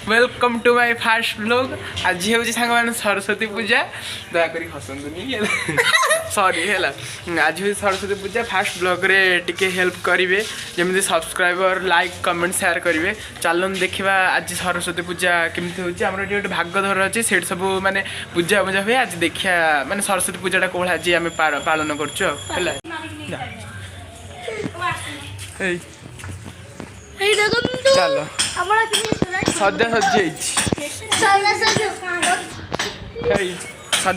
Welcome to my fast blog. आज हूँ सांग मैंने सरस्वती पूजा दयाकोरी हसंतुनि सॉरी है आज हूँ सरस्वती पूजा फास्ट ब्लॉग रे टिके हेल्प करेंगे जमी सब्सक्राइबर लाइक कमेंट शेयर करेंगे। चलन देखा आज सरस्वती पूजा केमती होती आम गोटे भागधर अच्छे से सब माने पूजा पूजा हुए। आज देखिया माने सरस्वती पूजाटा कौन आज आम पालन कर चलो सजा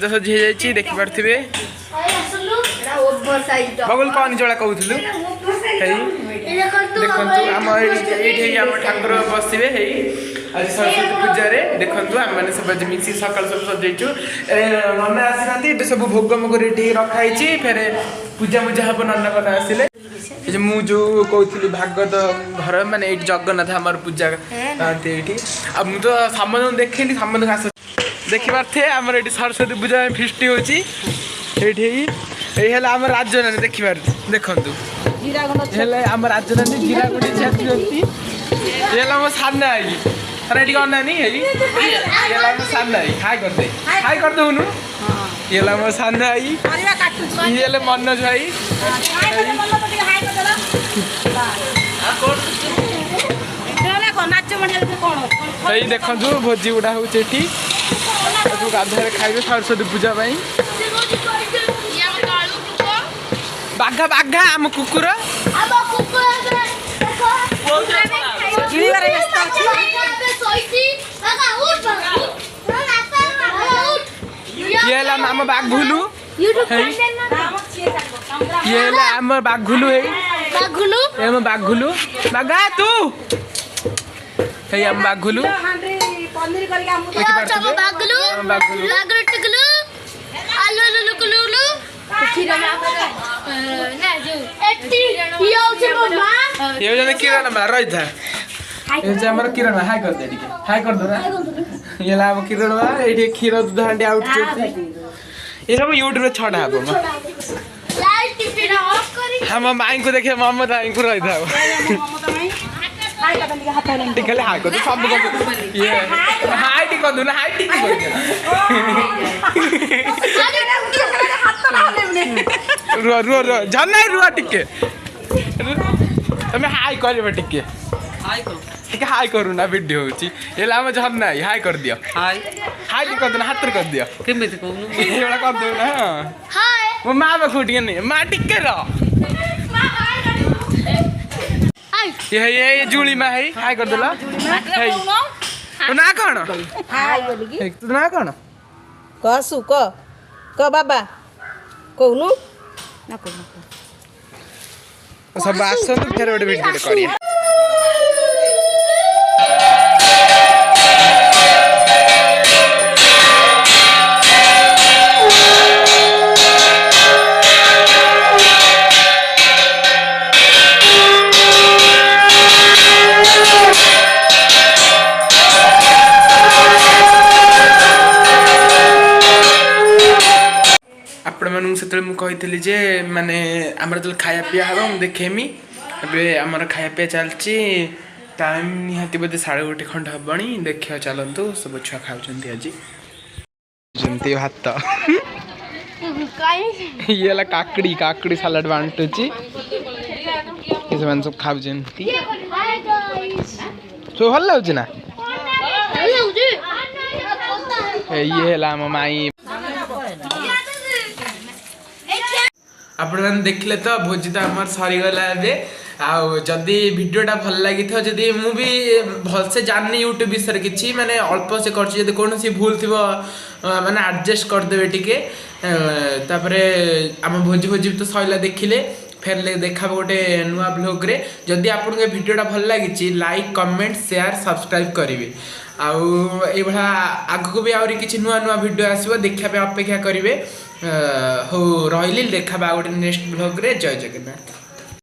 सजी हो देखी पारे बगुल कौन जोड़ा कहूलु देखु आम आम ठाकुर बसवे आज सरस्वती पूजा देखु आम मैंने सब मिसी सकाल सब सजैचु नना आसी सब भोग मोग रखाई फेर पूजा मुजा हम नना कना आसिले मु जो कहती भागवत घर माने ये जगन्नाथ आमर पूजा ये अब मुझे संबंध देखेनी संबंध आस देखिपारे आमर ये सरस्वती पूजा फिस्ट होम राजनानी देखिपार देखु आम राजनानी जीरागुड़ी छाती मो सान आई ये अनानी सान आई हाई करदेनु ये मो सान आई ये मनोज भाई देखु भोजी गुड़ा हूँ गाधुआ खाइबे सरस्वती पूजा बाघा बाघा आम कुकुर ये आम बाघ भूलू ये आम बाघुलू है बाघुलू बाघा तू हम बाघुलू ये किरण रही था ये किरण हाई कर दे हाई कर दो ना ये आम किरण ये क्षीर दूध हाँ आउट ये सब यूट्यूब छड़ा हम माई को देखे ममता माई को रही था हाई कर सब ये हाई टी कर ना हाई टी रुआ रुआ रुआ झन रुआ टिके तुम हाई कर टिके हाई करू ना वीडियो होची ये लाम झन ना हाई कर दियो हाई हाई कर दो हाथ कर दियो केमिति कहू ये वाला कर दो ना हाय मो मां बा फुट गनी मां टिके रो ये जुली मा है हाई कर देला तो ना कौन हाई बोली तो ना कौन कसु क बाबा कहनु ना कहनु सब आसो तो फेर ओडे वीडियो करिया से मुझे जे माने आमर जो खाया पिया हम देखेमी आमर खाया पिया चलची टाइम निहाती बोधे 1:30 खंड हबनी देखियो चलतु सब छुआ खाऊँ आज जमती भात ये काकड़ी काकड़ी सालाड बांटुची सब खाऊ सब भल लगे ना ये आम माई आप देखले तो भोजी तो आम सरीगला जदि भिडटा भल लगी जदि मुझे भलसे जाननी यूट्यूब विषय किसी माने अल्प से कर कौन सी भूल थी माने एडजस्ट करदे टिके आम भोजी भोजी तो सैला देखिले फेर देखा गोटे नुआ ब्लॉग रे जदि आपको भिडटा भल लगी लाइक कमेंट शेयर सब्सक्राइब करेंगे आउ आगक भी आहरी किसी नुआ नुआ भिड आसो देखा अपेक्षा करेंगे हो रही देखा गोटे नेक्स्ट ब्लॉग रे जय जगन्नाथ।